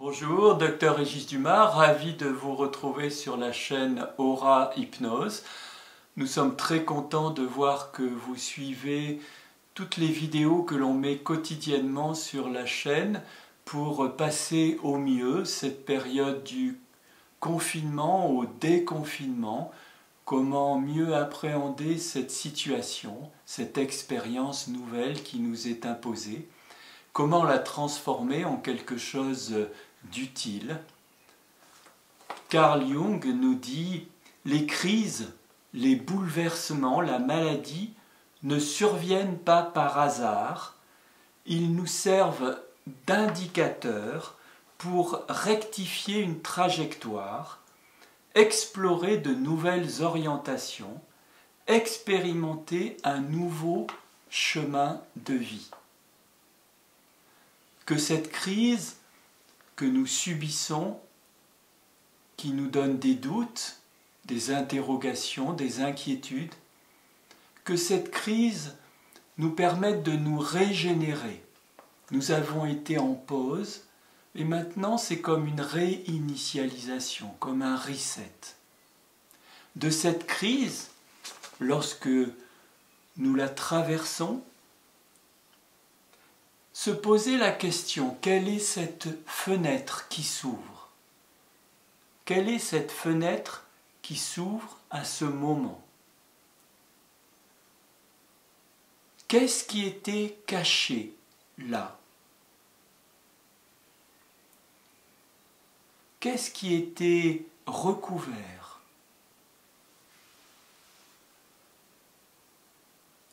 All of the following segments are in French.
Bonjour, Dr Régis Dumas, ravi de vous retrouver sur la chaîne Aura Hypnose. Nous sommes très contents de voir que vous suivez toutes les vidéos que l'on met quotidiennement sur la chaîne pour passer au mieux cette période du confinement au déconfinement. Comment mieux appréhender cette situation, cette expérience nouvelle qui nous est imposée. Comment la transformer en quelque chose d'utile. Carl Jung nous dit « Les crises, les bouleversements, la maladie ne surviennent pas par hasard, ils nous servent d'indicateurs pour rectifier une trajectoire, explorer de nouvelles orientations, expérimenter un nouveau chemin de vie. » Que cette crise que nous subissons, qui nous donne des doutes, des interrogations, des inquiétudes, que cette crise nous permette de nous régénérer. Nous avons été en pause et maintenant c'est comme une réinitialisation, comme un reset. De cette crise, lorsque nous la traversons, se poser la question, quelle est cette fenêtre qui s'ouvre? Quelle est cette fenêtre qui s'ouvre à ce moment? Qu'est-ce qui était caché là? Qu'est-ce qui était recouvert?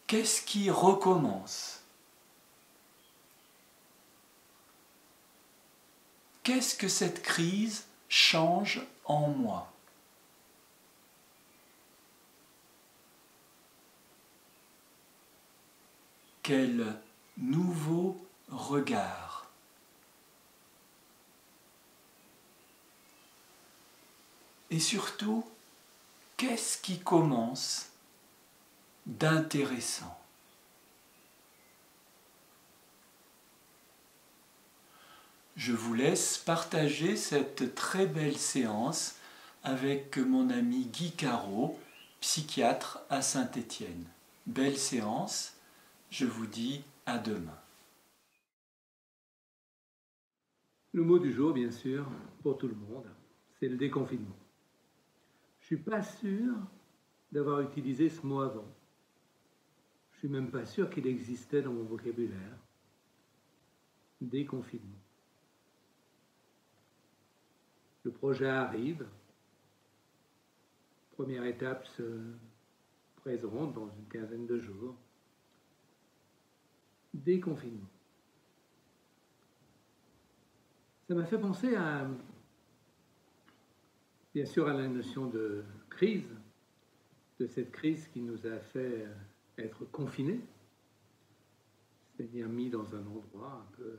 Qu'est-ce qui recommence? Qu'est-ce que cette crise change en moi? Quel nouveau regard? Et surtout, qu'est-ce qui commence d'intéressant? Je vous laisse partager cette très belle séance avec mon ami Guy Carreau, psychiatre à Saint-Étienne. Belle séance, je vous dis à demain. Le mot du jour, bien sûr, pour tout le monde, c'est le déconfinement. Je ne suis pas sûr d'avoir utilisé ce mot avant. Je ne suis même pas sûr qu'il existait dans mon vocabulaire. Déconfinement. Le projet arrive. Première étape se présente dans une quinzaine de jours. Déconfinement. Ça m'a fait penser bien sûr à la notion de crise, de cette crise qui nous a fait être confinés, c'est-à-dire mis dans un endroit un peu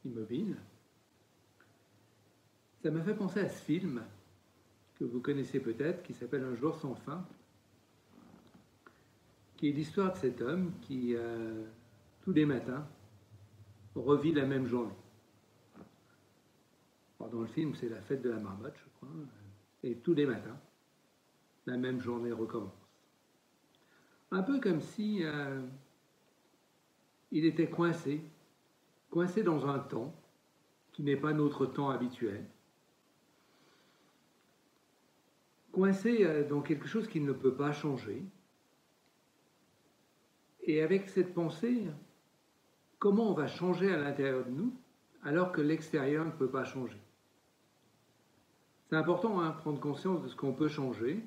immobile. Ça m'a fait penser à ce film que vous connaissez peut-être, qui s'appelle Un jour sans fin, qui est l'histoire de cet homme qui, tous les matins, revit la même journée. Alors, dans le film, c'est la fête de la marmotte, je crois, et tous les matins, la même journée recommence. Un peu comme si il était coincé dans un temps qui n'est pas notre temps habituel, coincé dans quelque chose qui ne peut pas changer. Et avec cette pensée, comment on va changer à l'intérieur de nous alors que l'extérieur ne peut pas changer? C'est important de prendre conscience de ce qu'on peut changer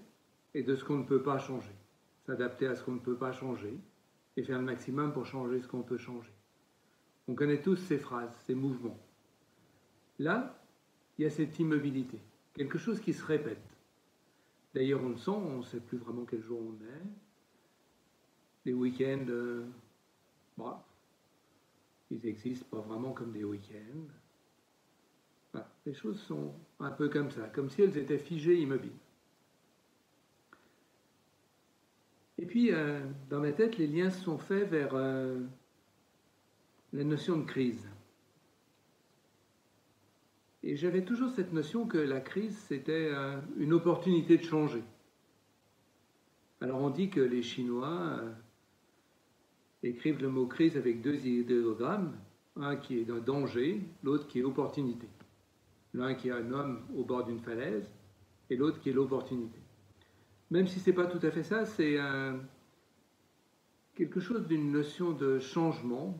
et de ce qu'on ne peut pas changer. S'adapter à ce qu'on ne peut pas changer et faire le maximum pour changer ce qu'on peut changer. On connaît tous ces phrases, ces mouvements. Là, il y a cette immobilité, quelque chose qui se répète. D'ailleurs, on le sent, on ne sait plus vraiment quel jour on est. Les week-ends, ils n'existent pas vraiment comme des week-ends. Voilà, les choses sont un peu comme ça, comme si elles étaient figées, immobiles. Et puis, dans ma tête, les liens se sont faits vers la notion de crise. Et j'avais toujours cette notion que la crise, c'était une opportunité de changer. Alors on dit que les Chinois écrivent le mot crise avec deux idéogrammes, un qui est d'un danger, l'autre qui est opportunité. L'un qui est un homme au bord d'une falaise et l'autre qui est l'opportunité. Même si ce n'est pas tout à fait ça, c'est quelque chose d'une notion de changement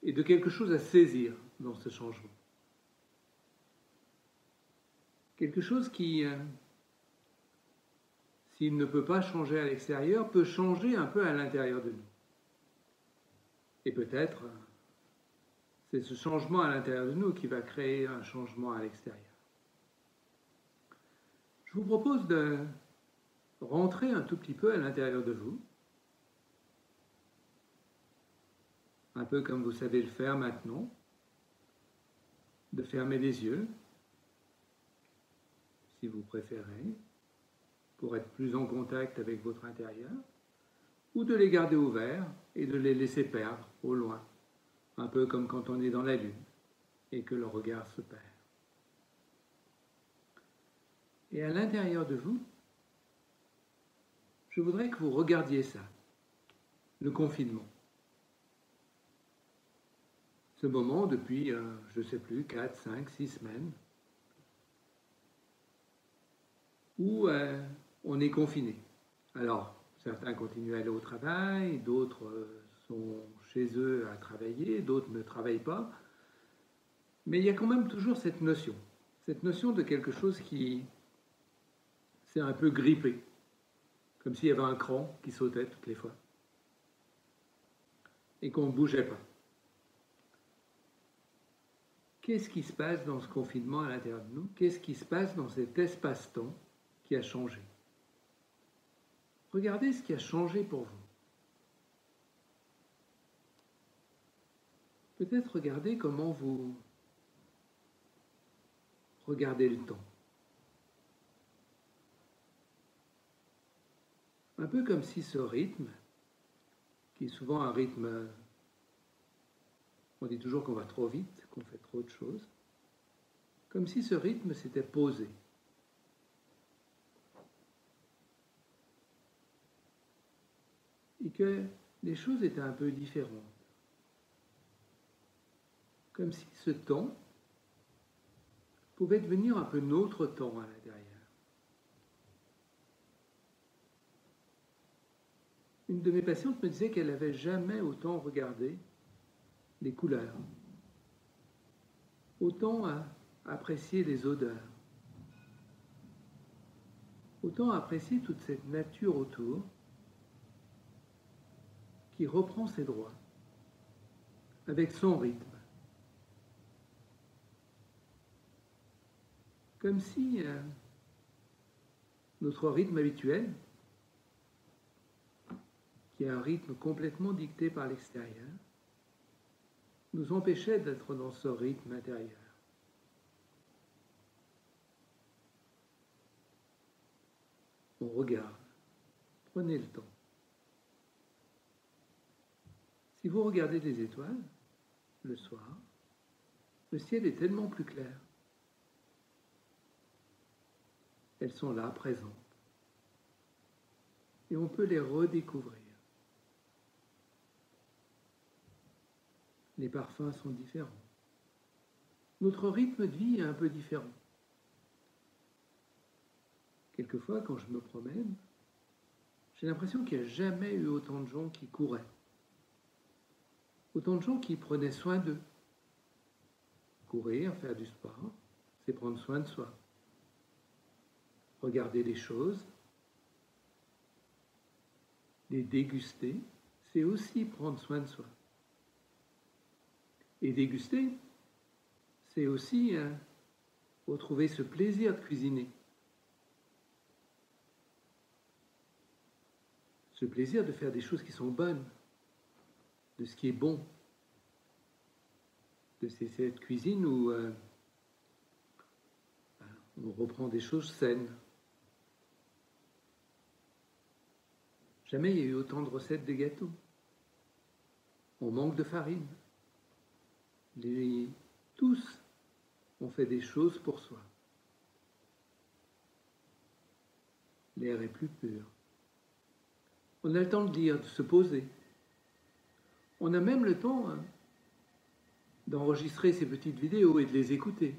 et de quelque chose à saisir dans ce changement. Quelque chose qui, s'il ne peut pas changer à l'extérieur, peut changer un peu à l'intérieur de nous. Et peut-être, c'est ce changement à l'intérieur de nous qui va créer un changement à l'extérieur. Je vous propose de rentrer un tout petit peu à l'intérieur de vous, un peu comme vous savez le faire maintenant, de fermer les yeux, si vous préférez, pour être plus en contact avec votre intérieur, ou de les garder ouverts et de les laisser perdre au loin, un peu comme quand on est dans la lune et que le regard se perd. Et à l'intérieur de vous, je voudrais que vous regardiez ça, le confinement. Ce moment depuis, je ne sais plus, 4, 5, 6 semaines, où on est confiné. Alors, certains continuent à aller au travail, d'autres sont chez eux à travailler, d'autres ne travaillent pas. Mais il y a quand même toujours cette notion de quelque chose qui s'est un peu grippé, comme s'il y avait un cran qui sautait toutes les fois et qu'on ne bougeait pas. Qu'est-ce qui se passe dans ce confinement à l'intérieur de nous? Qu'est-ce qui se passe dans cet espace-temps qui a changé? Regardez ce qui a changé pour vous. Peut-être regardez comment vous regardez le temps. Un peu comme si ce rythme, qui est souvent un rythme, on dit toujours qu'on va trop vite, qu'on fait trop de choses, comme si ce rythme s'était posé. Et que les choses étaient un peu différentes. Comme si ce temps pouvait devenir un peu notre temps à l'intérieur. Une de mes patientes me disait qu'elle n'avait jamais autant regardé les couleurs, autant apprécié les odeurs, autant apprécié toute cette nature autour qui reprend ses droits avec son rythme. Comme si notre rythme habituel, qui est un rythme complètement dicté par l'extérieur, nous empêchait d'être dans ce rythme intérieur. On regarde, prenez le temps. Si vous regardez les étoiles, le soir, le ciel est tellement plus clair. Elles sont là, présentes. Et on peut les redécouvrir. Les parfums sont différents. Notre rythme de vie est un peu différent. Quelquefois, quand je me promène, j'ai l'impression qu'il n'y a jamais eu autant de gens qui couraient. Autant de gens qui prenaient soin d'eux. Courir, faire du sport, c'est prendre soin de soi. Regarder les choses, les déguster, c'est aussi prendre soin de soi. Et déguster, c'est aussi retrouver ce plaisir de cuisiner. Ce plaisir de faire des choses qui sont bonnes, de ce qui est bon, de cette cuisine où on reprend des choses saines. Jamais il y a eu autant de recettes de gâteaux. On manque de farine. Tous on fait des choses pour soi. L'air est plus pur. On a le temps de lire, de se poser. On a même le temps d'enregistrer ces petites vidéos et de les écouter.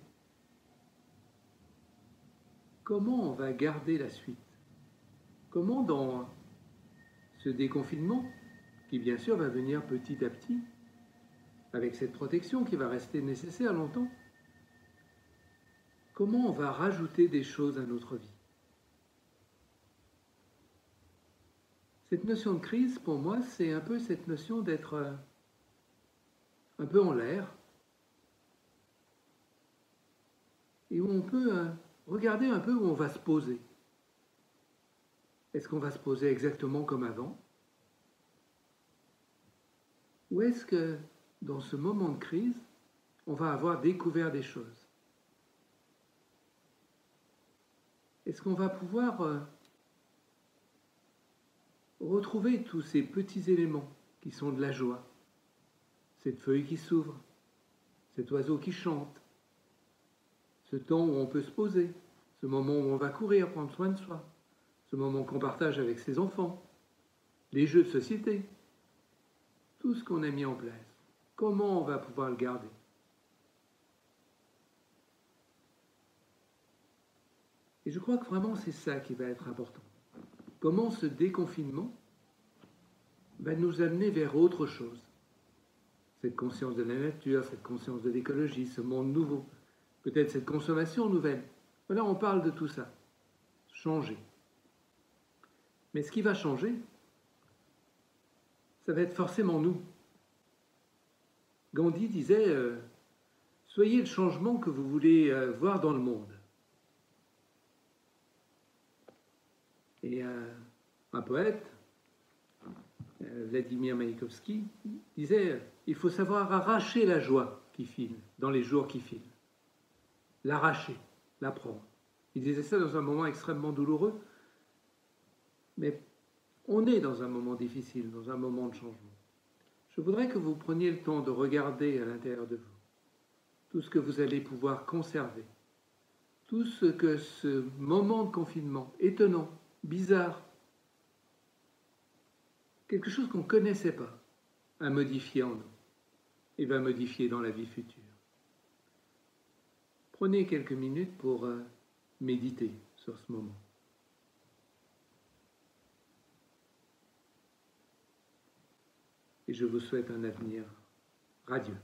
Comment on va garder la suite? Comment dans ce déconfinement, qui bien sûr va venir petit à petit, avec cette protection qui va rester nécessaire longtemps, comment on va rajouter des choses à notre vie? Cette notion de crise, pour moi, c'est un peu cette notion d'être un peu en l'air, et où on peut regarder un peu où on va se poser. Est-ce qu'on va se poser exactement comme avant? Ou est-ce que, dans ce moment de crise, on va avoir découvert des choses? Est-ce qu'on va pouvoir retrouver tous ces petits éléments qui sont de la joie? Cette feuille qui s'ouvre, cet oiseau qui chante, ce temps où on peut se poser, ce moment où on va courir, prendre soin de soi, ce moment qu'on partage avec ses enfants, les jeux de société, tout ce qu'on a mis en place. Comment on va pouvoir le garder? Et je crois que vraiment c'est ça qui va être important. Comment ce déconfinement va nous amener vers autre chose? Cette conscience de la nature, cette conscience de l'écologie, ce monde nouveau, peut-être cette consommation nouvelle. Voilà, on parle de tout ça. Changer. Mais ce qui va changer, ça va être forcément nous. Gandhi disait soyez le changement que vous voulez voir dans le monde. Et un poète, Vladimir Maïkovski, disait il faut savoir arracher la joie qui file dans les jours qui filent. L'arracher, la prendre. Il disait ça dans un moment extrêmement douloureux, mais on est dans un moment difficile, dans un moment de changement. Je voudrais que vous preniez le temps de regarder à l'intérieur de vous tout ce que vous allez pouvoir conserver, tout ce que ce moment de confinement étonnant, bizarre, quelque chose qu'on ne connaissait pas, a modifié en nous et va modifier dans la vie future. Prenez quelques minutes pour méditer sur ce moment. Et je vous souhaite un avenir radieux.